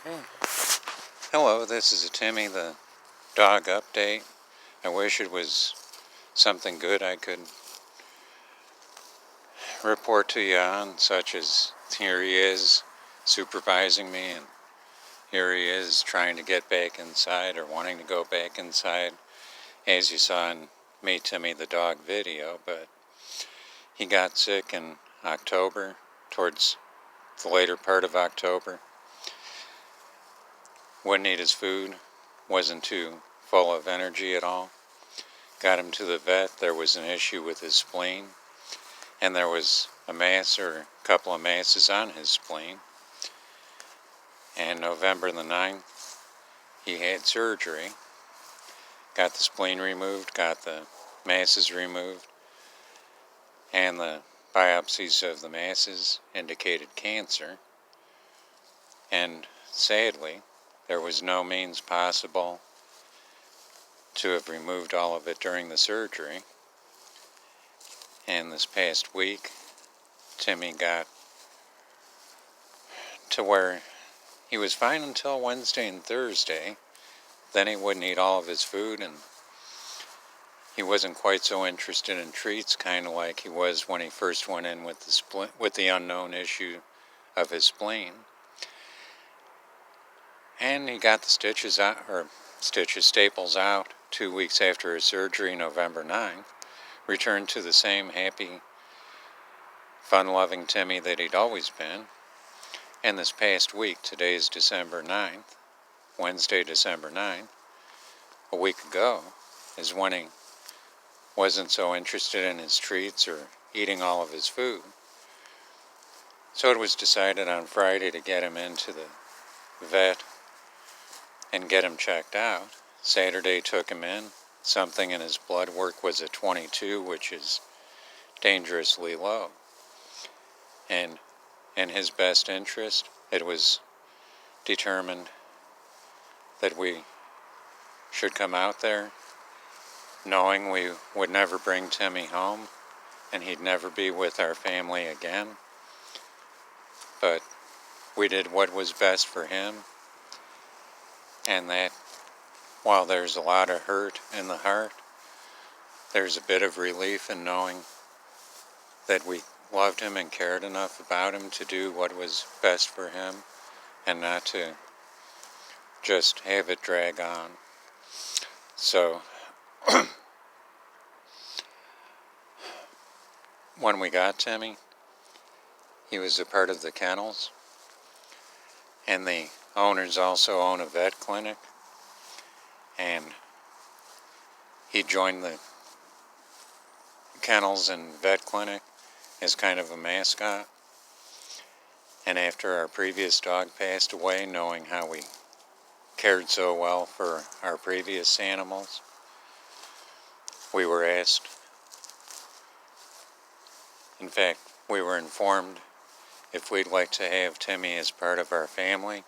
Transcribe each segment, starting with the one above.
Okay. Hello, this is a Timmy the Dog update. I wish it was something good I could report to you on, such as here he is supervising me, and here he is trying to get back inside or wanting to go back inside, as you saw in me, Timmy the Dog video. But he got sick in October, towards the later part of October. Wouldn't eat his food, wasn't too full of energy at all. Got him to the vet. There was an issue with his spleen, and there was a mass or a couple of masses on his spleen. And November the 9th, he had surgery. Got the spleen removed, got the masses removed, and the biopsies of the masses indicated cancer. And sadly, there was no means possible to have removed all of it during the surgery. And this past week, Timmy got to where he was fine until Wednesday and Thursday. Then he wouldn't eat all of his food, and he wasn't quite so interested in treats, kind of like he was when he first went in with the unknown issue of his spleen. And he got the staples out 2 weeks after his surgery, November 9th. Returned to the same happy, fun-loving Timmy that he'd always been. And this past week, today is December 9th, Wednesday, December 9th, a week ago, is when he wasn't so interested in his treats or eating all of his food. So it was decided on Friday to get him into the vet and get him checked out. Saturday took him in. Something in his blood work was at 22, which is dangerously low. And in his best interest, it was determined that we should come out there knowing we would never bring Timmy home and he'd never be with our family again. But we did what was best for him, and that while there's a lot of hurt in the heart, there's a bit of relief in knowing that we loved him and cared enough about him to do what was best for him and not to just have it drag on. So when we got Timmy, he was a part of the kennels, and the owners also own a vet clinic, and he joined the kennels and vet clinic as kind of a mascot. And after our previous dog passed away, knowing how we cared so well for our previous animals, we were asked, in fact, we were informed if we'd like to have Timmy as part of our family,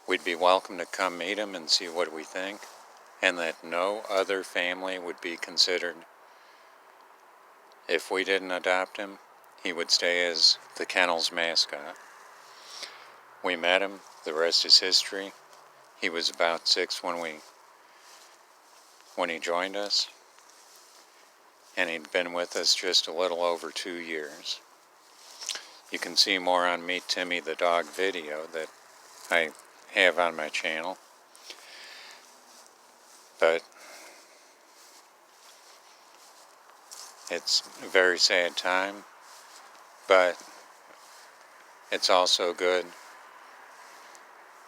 we'd be welcome to come meet him and see what we think, and that no other family would be considered. If we didn't adopt him, he would stay as the kennel's mascot. We met him, the rest is history. He was about 6 when he joined us, and he'd been with us just a little over 2 years. You can see more on Meet Timmy the Dog video that I have on my channel. But it's a very sad time, but it's also good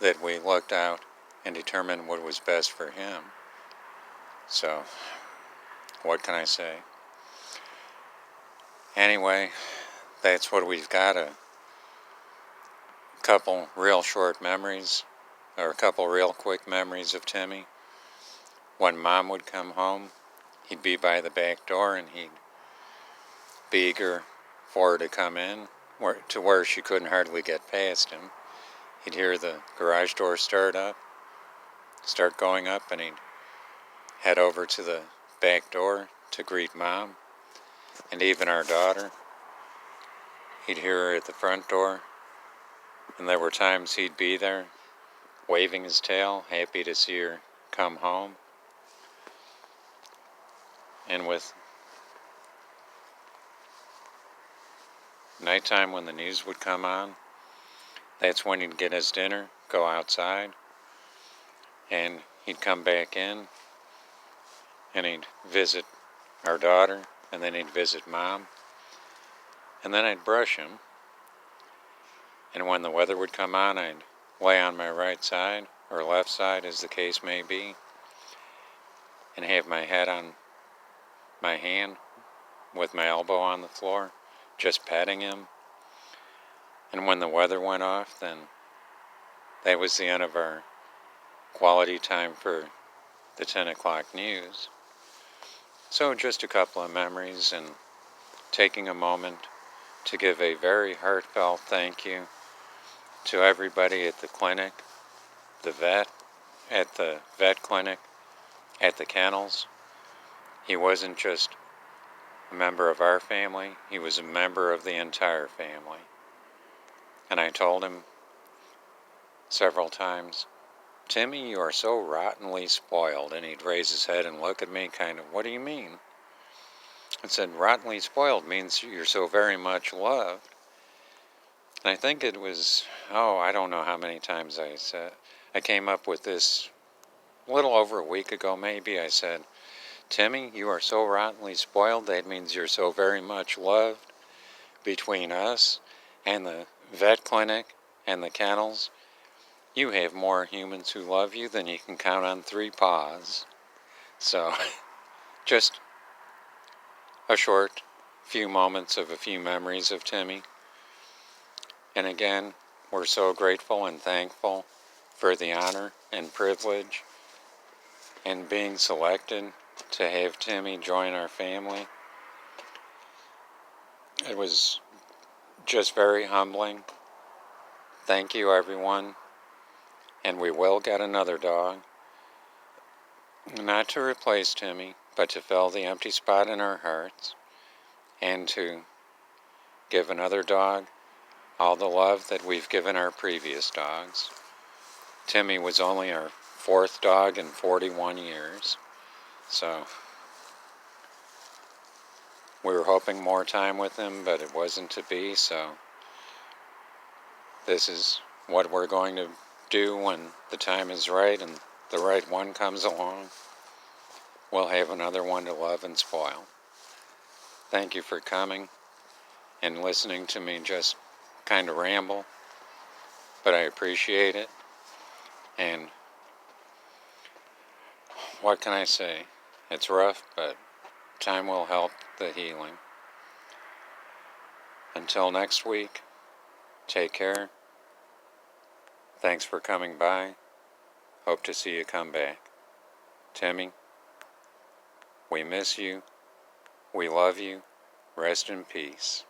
that we looked out and determined what was best for him. So, what can I say? Anyway, that's what we've got, a couple real short memories, or a couple real quick memories of Timmy. When Mom would come home, he'd be by the back door and he'd be eager for her to come in, to where she couldn't hardly get past him. He'd hear the garage door start going up, and he'd head over to the back door to greet Mom, and even our daughter. He'd hear her at the front door, And there were times he'd be there, waving his tail, happy to see her come home. And with nighttime when the news would come on, that's when he'd get his dinner, go outside, and he'd come back in, and he'd visit our daughter, and then he'd visit Mom, and then I'd brush him. And when the weather would come on, I'd lay on my right side, or left side as the case may be, and have my head on my hand with my elbow on the floor, just patting him. And when the weather went off, then that was the end of our quality time for the 10 o'clock news. So just a couple of memories, and taking a moment to give a very heartfelt thank you to everybody at the clinic, at the vet clinic, at the kennels. He wasn't just a member of our family, he was a member of the entire family. And I told him several times, "Timmy, you are so rottenly spoiled." And he'd raise his head and look at me kind of, "What do you mean?" I said, "Rottenly spoiled means you're so very much loved." And I think it was, I don't know how many times I came up with this a little over a week ago maybe. I said, "Timmy, you are so rottenly spoiled, that means you're so very much loved. Between us and the vet clinic and the kennels, you have more humans who love you than you can count on 3 paws." So, just a short few moments of a few memories of Timmy. And again, we're so grateful and thankful for the honor and privilege and being selected to have Timmy join our family. It was just very humbling. Thank you, everyone. And we will get another dog. Not to replace Timmy, but to fill the empty spot in our hearts, and to give another dog all the love that we've given our previous dogs. Timmy was only our 4th dog in 41 years. So we were hoping more time with him, but it wasn't to be. So this is what we're going to do when the time is right and the right one comes along. We'll have another one to love and spoil. Thank you for coming and listening to me just kind of ramble, but I appreciate it. And what can I say? It's rough, but time will help the healing. Until next week, take care. Thanks for coming by. Hope to see you come back. Timmy, we miss you. We love you. Rest in peace.